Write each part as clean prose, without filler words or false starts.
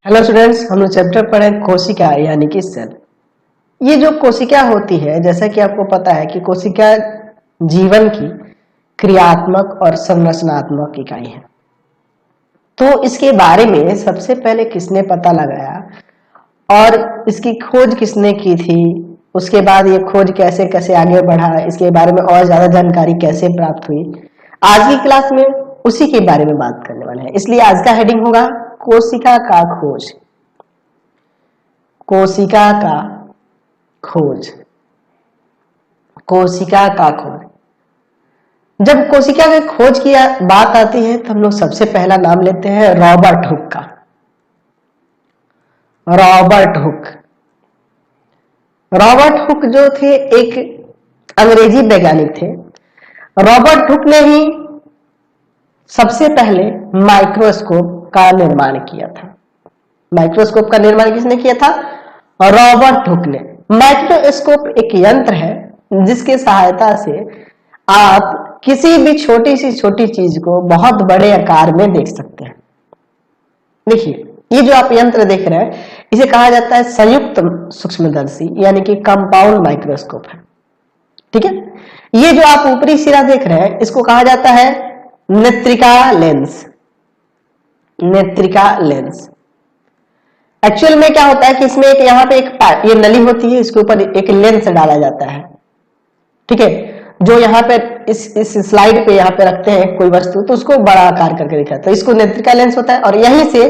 Hello students, हम लोग chapter पढ़े कोशिका यानी कि सेल। ये जो कोशिका होती है, जैसा कि आपको पता है कि कोशिका जीवन की क्रियात्मक और संरचनात्मक इकाई है। तो इसके बारे में सबसे पहले किसने पता लगाया और इसकी खोज किसने की थी, उसके बाद ये खोज कैसे कैसे आगे बढ़ा, इसके बारे में और ज्यादा जानकारी कैसे प्राप्त हुई, आज की क्लास में उसी के बारे में बात करने वाले हैं। इसलिए आज का हेडिंग होगा कोशिका का खोज। कोशिका का खोज। कोशिका का खोज। जब कोशिका की खोज की बात आती है तो हम लोग सबसे पहला नाम लेते हैं रॉबर्ट हुक का। Robert Hooke. रॉबर्ट हुक जो थे एक अंग्रेजी वैज्ञानिक थे। रॉबर्ट हुक ने ही सबसे पहले माइक्रोस्कोप का निर्माण किया था। माइक्रोस्कोप का निर्माण किसने किया था? रॉबर्ट हुक ने। माइक्रोस्कोप एक यंत्र है जिसके सहायता से आप किसी भी छोटी सी छोटी चीज को बहुत बड़े आकार में देख सकते हैं। देखिए, ये जो आप यंत्र देख रहे हैं इसे कहा जाता है संयुक्त सूक्ष्मदर्शी यानी कि कंपाउंड माइक्रोस्कोप है। ठीक है। ये जो आप ऊपरी सिरा देख रहे हैं इसको कहा जाता है नेत्रिका लेंस। नेत्रिका लेंस। एक्चुअल में क्या होता है कि इसमें एक यहाँ पे एक ये नली होती है, इसके ऊपर एक लेंस डाला जाता है। ठीक है। जो यहाँ पे इस स्लाइड पे यहाँ पे रखते हैं कोई वस्तु तो उसको बड़ा आकार करके दिखाता है, इसको नेत्रिका लेंस होता है और यहीं से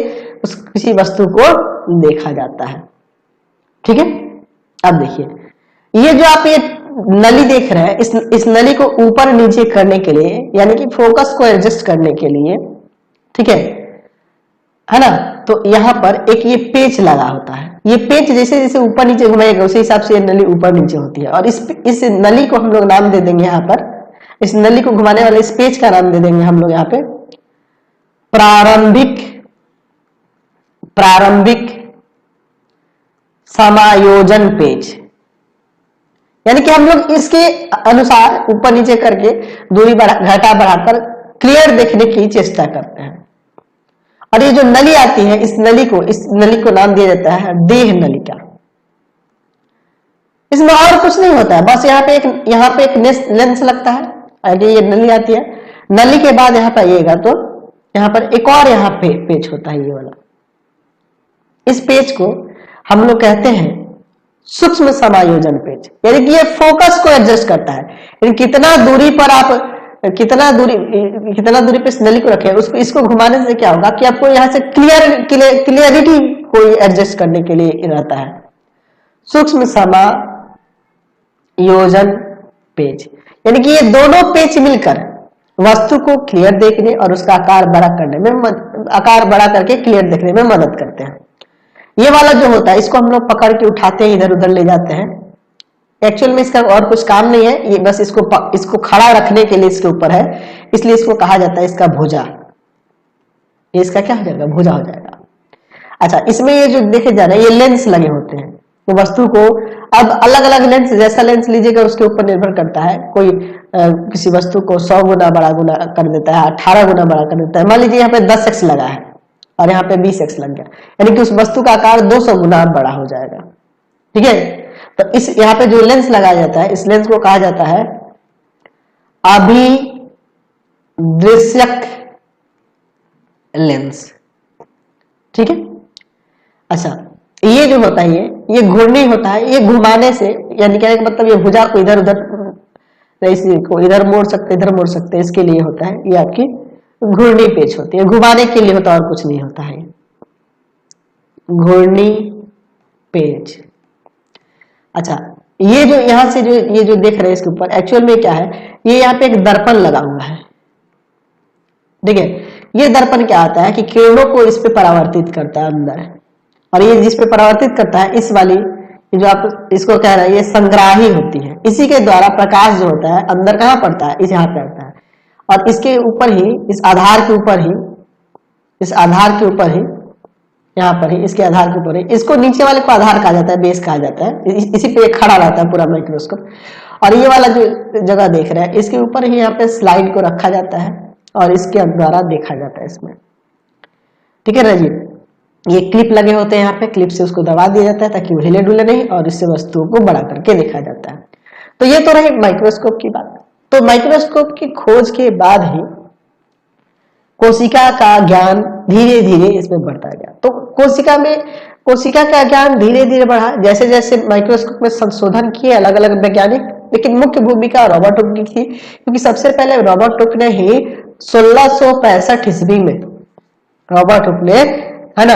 उस किसी वस्तु को देखा जाता है। ठीक है। अब देखिए, ये जो आप ये नली देख रहे हैं इस नली को ऊपर नीचे करने के लिए यानी कि फोकस को एडजस्ट करने के लिए, ठीक है ना, तो यहाँ पर एक ये पेच लगा होता है। ये पेच जैसे जैसे ऊपर नीचे घुमाएगा उसी हिसाब से ये नली ऊपर नीचे होती है। और इस नली को हम लोग नाम दे देंगे यहाँ पर, इस नली को घुमाने वाले इस पेच का नाम दे देंगे हम लोग यहाँ पे प्रारंभिक समायोजन पेच। यानी कि हम लोग इसके अनुसार ऊपर नीचे करके दूरी घटा बढ़ाकर क्लियर देखने की चेष्टा करते हैं। और ये जो नली आती है इस नली को नाम दिया जाता है देह नलिका। इसमें और कुछ नहीं होता है, बस यहाँ पे एक लेंस लगता है। आगे ये नली आती है, नली के बाद यहाँ पर आइएगा तो यहाँ पर एक और यहाँ पे पेच होता है, ये वाला। इस पेच को हम लोग कहते हैं सूक्ष्म समायोजन पेच। यानी कि ये फोकस को एडजस्ट करता है, यानी कितना दूरी पर आप कितना दूरी पे इस नली को रखे उसको इसको घुमाने से क्या होगा कि आपको यहाँ से क्लियरिटी को एडजस्ट करने के लिए रहता है सूक्ष्म समायोजन पेच। यानी कि ये दोनों पेच मिलकर वस्तु को क्लियर देखने और उसका आकार बड़ा करके क्लियर देखने में मदद करते हैं। ये वाला जो होता है इसको हम लोग पकड़ के उठाते हैं, इधर उधर ले जाते हैं। एक्चुअल में इसका और कुछ काम नहीं है, ये बस इसको खड़ा रखने के लिए इसके ऊपर है, इसलिए इसको कहा जाता है इसका भुजा। ये इसका क्या हो जाएगा? भुजा हो जाएगा। अच्छा, इसमें ये जो देखे जा रहे हैं ये लेंस लगे होते हैं। वो वस्तु को अब अलग अलग लेंस, जैसा लेंस लीजिएगा उसके ऊपर निर्भर करता है। कोई किसी वस्तु को 100 गुना बड़ा गुना कर देता है, 18 गुना बड़ा कर देता है। मान लीजिए यहाँ पे 10x लगा है और यहाँ पे 20x लग गया, यानी कि उस वस्तु का आकार 200 गुना बड़ा हो जाएगा। ठीक है। तो इस यहाँ पे जो लेंस लगाया जाता है इस लेंस को कहा जाता है अभिदृश्यक लेंस। ठीक है। अच्छा, ये जो होता है ये घूर्णी होता है। ये घुमाने से यानी क्या मतलब ये भुजा को इधर उधर को इधर मोड़ सकते इधर मोड़ सकते, इसके लिए होता है। ये आपकी घूर्णी पेच होती है, घुमाने के लिए होता है और कुछ नहीं होता है। घूर्णी पेच। अच्छा, ये जो यहां से ये जो देख रहे हैं इसके ऊपर एक्चुअल में क्या है, ये यहाँ पे एक दर्पण लगा हुआ है। ठीक है। ये दर्पण क्या आता है कि किरणों को इस पे परावर्तित करता है अंदर, और ये जिस पे परावर्तित करता है इस वाली जो आप इसको कह रहे हैं ये संग्राही होती है। इसी के द्वारा प्रकाश जो होता है अंदर कहाँ पड़ता है? इस यहाँ पे आता है। और इसके ऊपर ही इस आधार के ऊपर ही यहाँ पर ही इसके आधार के ऊपर ही इसको नीचे वाले को आधार कहा जाता है, बेस कहा जाता है। इसी पे खड़ा रहता है पूरा माइक्रोस्कोप। और ये वाला जो जगह देख रहे हैं इसके ऊपर ही यहाँ पे स्लाइड को रखा जाता है और इसके द्वारा देखा जाता है इसमें। ठीक है राजीव। ये क्लिप लगे होते हैं, यहाँ पे क्लिप से उसको दबा दिया जाता है ताकि वो हिले डुले नहीं, और इससे वस्तुओं को बड़ा करके देखा जाता है। तो ये तो रही माइक्रोस्कोप की बात। तो माइक्रोस्कोप की खोज के बाद ही कोशिका का ज्ञान धीरे धीरे इसमें बढ़ता गया। तो कोशिका का ज्ञान धीरे धीरे बढ़ा, जैसे जैसे माइक्रोस्कोप में संशोधन किए अलग अलग वैज्ञानिक, लेकिन मुख्य भूमिका रॉबर्ट हुक की थी, क्योंकि सबसे पहले रॉबर्ट हुक ने ही 1665 ईस्वी में रॉबर्ट हुक ने, है ना,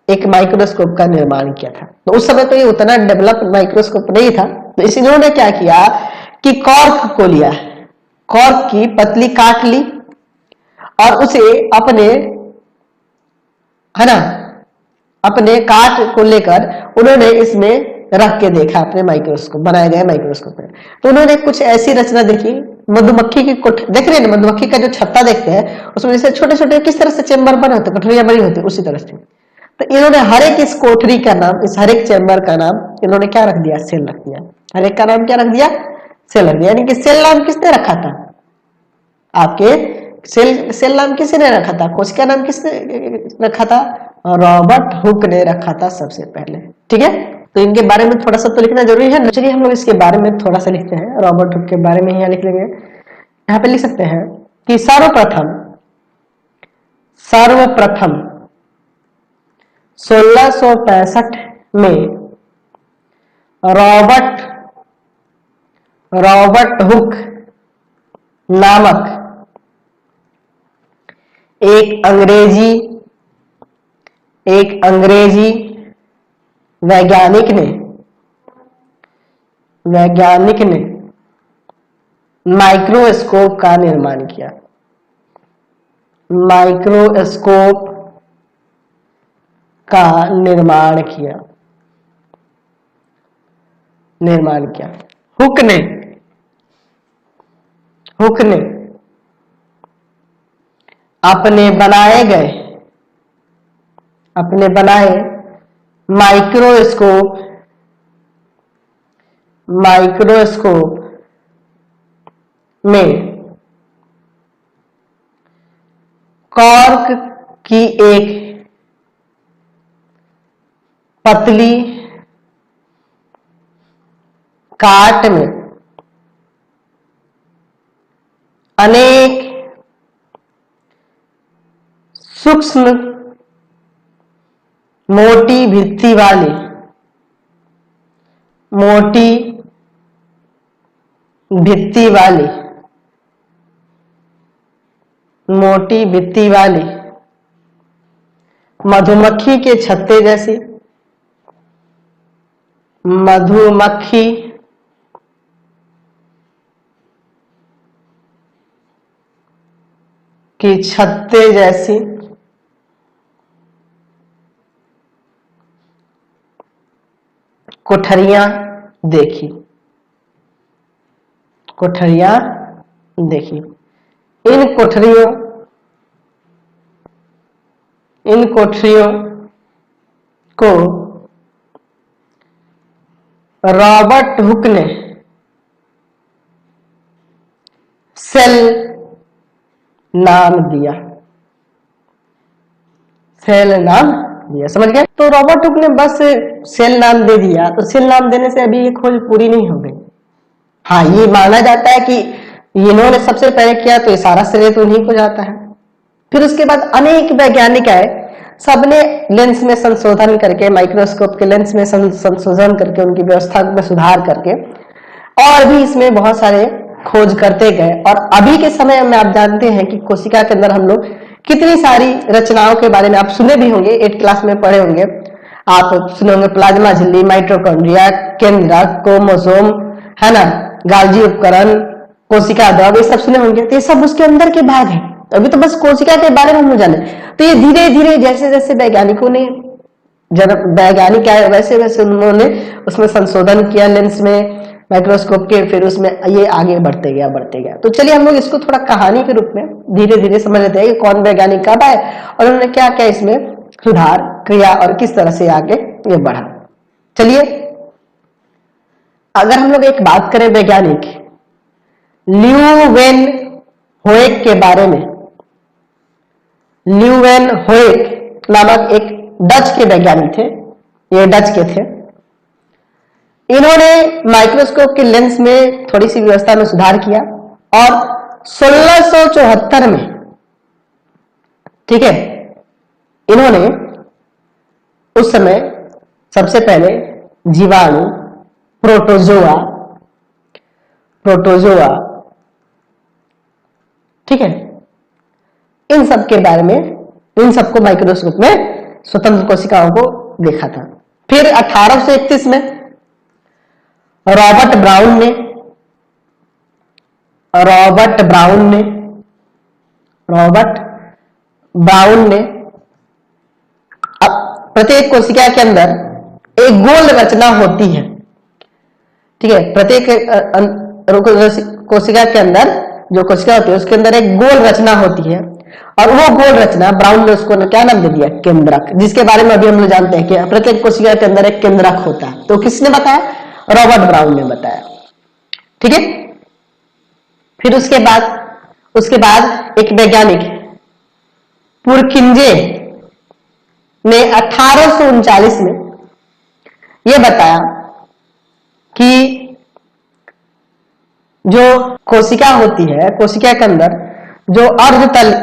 एक माइक्रोस्कोप का निर्माण किया था। तो उस समय तो ये उतना डेवलप माइक्रोस्कोप नहीं था। तो इन्होंने क्या किया कि कॉर्क को लिया, कॉर्क की पतली काट ली और उसे अपने, है ना, अपने काट को लेकर उन्होंने इसमें रख के देखा अपने माइक्रोस्कोप, बनाए गए माइक्रोस्कोप में। तो उन्होंने कुछ ऐसी रचना देखी, मधुमक्खी की देख रहे हैं मधुमक्खी का जो छत्ता देखते हैं, उसमें जैसे छोटे छोटे किस तरह से चेम्बर बने होते, कोठरियां बनी होती, उसी तरह से। तो इन्होंने हर एक इस कोठरी का नाम, इस हर एक चेम्बर का नाम इन्होंने क्या रख दिया, सेल रख दिया। हर एक का नाम क्या रख दिया, सेल रख दिया। यानी कि सेल नाम किसने रखा था आपके, सेल नाम किसी ने रखा था, कोशिका नाम किसने रखा था, रॉबर्ट हुक ने रखा था सबसे पहले। ठीक है, तो इनके बारे में थोड़ा सा तो लिखना जरूरी है। चलिए हम लोग इसके बारे में थोड़ा सा लिखते हैं, रॉबर्ट हुक के बारे में यहाँ लिख लेंगे। यहाँ पे लिख सकते हैं कि सर्वप्रथम 1665 में रॉबर्ट हुक नामक एक अंग्रेजी वैज्ञानिक ने माइक्रोस्कोप का निर्माण किया। माइक्रोस्कोप का निर्माण किया। हुक ने अपने बनाए माइक्रोस्कोप में कॉर्क की एक पतली काट में अनेक सूक्ष्म मोटी भित्ति वाली मधुमक्खी के छत्ते जैसी, मधुमक्खी की छत्ते जैसी कोठरियां देखी। इन कोठरियों को रॉबर्ट हुक ने सेल नाम दिया। समझ गए? तो रॉबर्ट हुक ने बस सेल नाम दे दिया, तो सेल नाम देने से अभी ये खोज पूरी नहीं हो गई। हाँ, ये माना जाता है कि इन्होंने सबसे पहले किया, तो ये सारा श्रेय तो उन्हीं को जाता है। फिर उसके बाद अनेक वैज्ञानिक आए, सबने लेंस में संशोधन करके, माइक्रोस्कोप के लेंस में संशोधन करके, उनकी व्यवस्था में सुधार करके, और भी इसमें बहुत सारे खोज करते गए। और अभी के समय में आप जानते हैं कि कोशिका के अंदर हम लोग कितनी सारी रचनाओं के बारे में आप सुने भी होंगे, 8 क्लास में पढ़े होंगे। आप सुने होंगे प्लाज्मा झिल्ली, माइटोकॉन्ड्रिया, केंद्रक, क्रोमोसोम, है ना, गाल्जी उपकरण, कोशिका द्रव, ये सब सुने होंगे। तो ये सब उसके अंदर के भाग है। अभी तो बस कोशिका के बारे में हम जाने। तो ये धीरे धीरे जैसे जैसे वैज्ञानिक आए, वैसे वैसे उन्होंने उसमें संशोधन किया लेंस में, माइक्रोस्कोप के, फिर उसमें ये आगे बढ़ते गया। तो चलिए हम लोग इसको थोड़ा कहानी के रूप में धीरे धीरे समझ लेते हैं कि कौन वैज्ञानिक कब आए और उन्होंने क्या क्या इसमें सुधार किया और किस तरह से आगे ये बढ़ा। चलिए, अगर हम लोग एक बात करें वैज्ञानिक ल्यूवेनहोएक के बारे में, ल्यूवेनहोएक नामक एक डच के वैज्ञानिक थे, ये डच के थे। इन्होंने माइक्रोस्कोप के लेंस में थोड़ी सी व्यवस्था में सुधार किया और 1674 में, ठीक है, इन्होंने उस समय सबसे पहले जीवाणु, प्रोटोजोआ, ठीक है, इन सब के बारे में, इन सबको माइक्रोस्कोप में स्वतंत्र कोशिकाओं को देखा था। फिर 1831 में रॉबर्ट ब्राउन ने प्रत्येक कोशिका के अंदर एक गोल रचना होती है, ठीक है, प्रत्येक कोशिका के अंदर जो कोशिका होती है उसके अंदर एक गोल रचना होती है, और वो गोल रचना ब्राउन ने उसको क्या नाम दे दिया, केंद्रक, जिसके बारे में अभी हम लोग जानते हैं कि प्रत्येक कोशिका के अंदर एक केंद्रक होता है। तो किसने बताया? रॉबर्ट ब्राउन ने बताया, ठीक है। फिर उसके बाद एक वैज्ञानिक पुरकिंजे ने 1839 में यह बताया कि जो कोशिका होती है, कोशिका के अंदर जो अर्धतल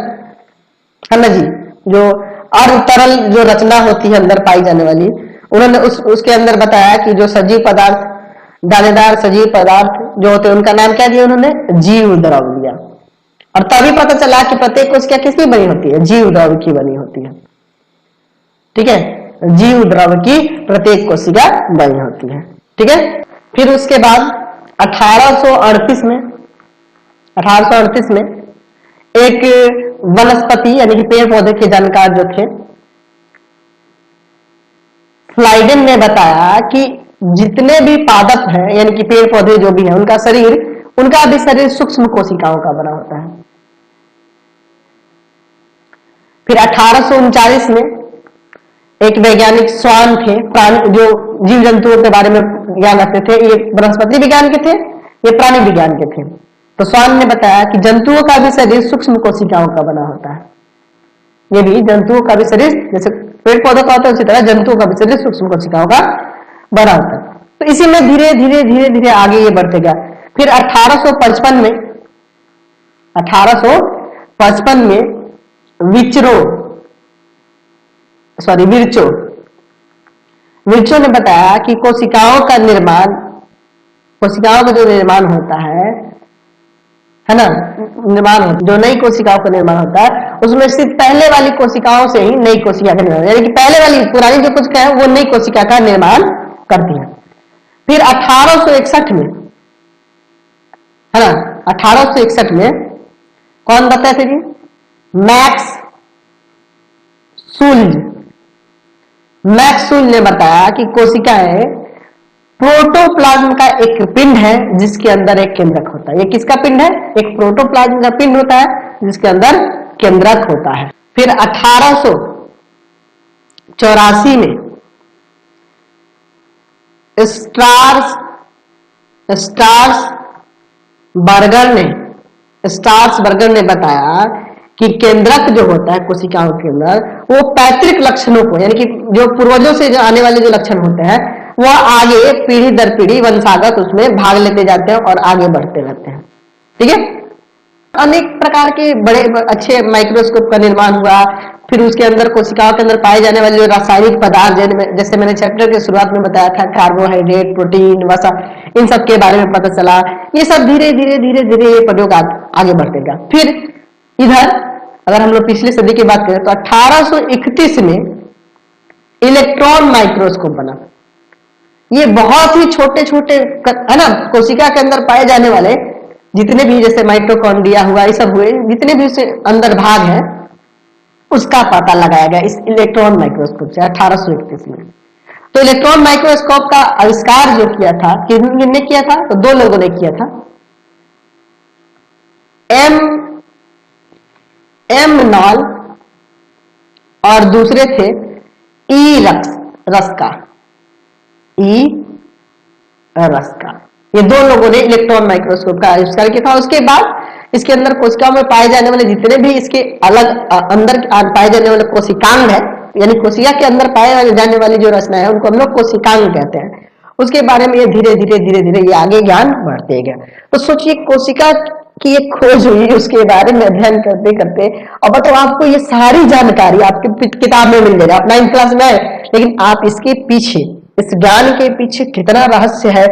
है ना जी, जो अर्धतरल जो रचना होती है अंदर पाई जाने वाली, उन्होंने उसके अंदर बताया कि जो सजीव पदार्थ, दानेदार सजीव पदार्थ जो होते हैं उनका नाम क्या दिया उन्होंने? जीव द्रव दिया। और तभी पता चला कि प्रत्येक कोशिका किसकी बनी होती है? जीव द्रव की बनी होती है, ठीक है, जीव द्रव की प्रत्येक कोशिका बनी होती है, ठीक है। फिर उसके बाद 1838 में एक वनस्पति यानी कि पेड़ पौधे के जानकार जो थे फ्लाइडेन ने बताया कि जितने भी पादप हैं यानी कि पेड़ पौधे जो भी हैं उनका भी शरीर सूक्ष्म कोशिकाओं का बना होता है। फिर 1839 में एक वैज्ञानिक स्वान थे, जो जीव जंतुओं के बारे में ज्ञान रखते थे, ये वनस्पति विज्ञान के थे, ये प्राणी विज्ञान के थे। तो स्वान ने बताया कि जंतुओं का भी शरीर सूक्ष्म कोशिकाओं का बना होता है। ये भी जंतुओं का भी शरीर जैसे पेड़ पौधों का होता है उसी तरह जंतुओं का भी शरीर सूक्ष्म कोशिकाओं का बना होता है। तो इसी में धीरे धीरे आगे ये बढ़ते गया। फिर 1855 में विर्चो ने बताया कि कोशिकाओं का जो निर्माण होता है ना, जो नई कोशिकाओं का निर्माण होता है उसमें सिर्फ पहले वाली कोशिकाओं से ही नई कोशिका का निर्माण, यानी कि पहले वाली पुरानी जो कोशिका है वो नई कोशिका का निर्माण करती है। फिर 1861 में है ना, 1861 में कौन बताया थे जी? मैक्स सूल ने बताया कि कोशिकाएं प्रोटोप्लाज्म का एक पिंड है जिसके अंदर एक केंद्रक होता है। ये किसका पिंड है? एक प्रोटोप्लाज्म का पिंड होता है जिसके अंदर केंद्रक होता है। फिर 1884 में स्टार्सबर्गर ने बताया कि केंद्रक जो होता है कोशिकाओं के अंदर वो पैतृक लक्षणों को, यानी कि जो पूर्वजों से जो आने वाले जो लक्षण होते हैं वह आगे पीढ़ी दर पीढ़ी वंशागत उसमें भाग लेते जाते हैं और आगे बढ़ते रहते हैं, ठीक है। अनेक प्रकार के बड़े अच्छे माइक्रोस्कोप का निर्माण हुआ। फिर उसके अंदर कोशिकाओं के अंदर पाए जाने वाले जो रासायनिक पदार्थ, जैसे मैंने चैप्टर के शुरुआत में बताया था, कार्बोहाइड्रेट, प्रोटीन, वसा, इन सब के बारे में पता चला। ये सब धीरे धीरे ये प्रयोग आगे बढ़ते गया। फिर इधर अगर हम लोग पिछली सदी की बात करें तो 1831 में इलेक्ट्रॉन माइक्रोस्कोप बना। ये बहुत ही छोटे छोटे है ना, कोशिका के अंदर पाए जाने वाले जितने भी जैसे माइटोकॉन्ड्रिया हुआ, ये सब हुए, जितने भी उसके अंदर भाग हैं उसका पता लगाया गया इस इलेक्ट्रॉन माइक्रोस्कोप से 1831 में। तो इलेक्ट्रॉन माइक्रोस्कोप का आविष्कार जो किया था, किसने किया था? तो दो लोगों ने किया था, एम नॉल और दूसरे थे ई रस्का। ये दो लोगों ने इलेक्ट्रॉन माइक्रोस्कोप का आविष्कार किया था। उसके बाद इसके अंदर कोशिकाओं में पाए जाने वाले जितने भी इसके अलग अंदर पाए जाने वाले कोशिकांग है यानी कोशिका के अंदर पाए जाने वाली जो रचना है उनको हम लोग कोशिकांग कहते हैं। उसके बारे में ये धीरे धीरे धीरे धीरे ये आगे ज्ञान बढ़ते गया। तो सोचिए कोशिका की एक खोज हुई, उसके बारे में अध्ययन करते करते और बताओ आपको ये सारी जानकारी आपके किताब में मिल जाएगा। आप 9th क्लास में आए, लेकिन आप इसके पीछे, इस ज्ञान के पीछे कितना रहस्य है,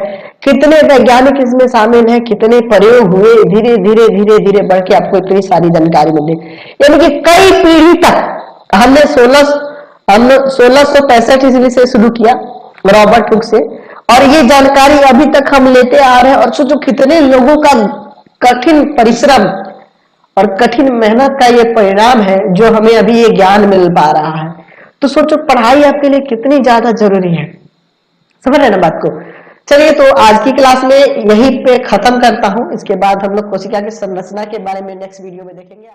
कितने वैज्ञानिक इसमें शामिल है, कितने प्रयोग हुए, धीरे धीरे धीरे धीरे बढ़ के आपको इतनी सारी जानकारी मिल गई। यानी कि कई पीढ़ी तक हमने 1665 ईस्वी से शुरू किया रॉबर्ट हुक से, और ये जानकारी अभी तक हम लेते आ रहे हैं। और सोचो कितने लोगों का कठिन परिश्रम और कठिन मेहनत का ये परिणाम है जो हमें अभी ये ज्ञान मिल पा रहा है। तो सोचो पढ़ाई आपके लिए कितनी ज्यादा जरूरी है, समझ रहे ना बात को। चलिए तो आज की क्लास में यहीं पे खत्म करता हूं, इसके बाद हम लोग कोशिका की संरचना के बारे में नेक्स्ट वीडियो में देखेंगे।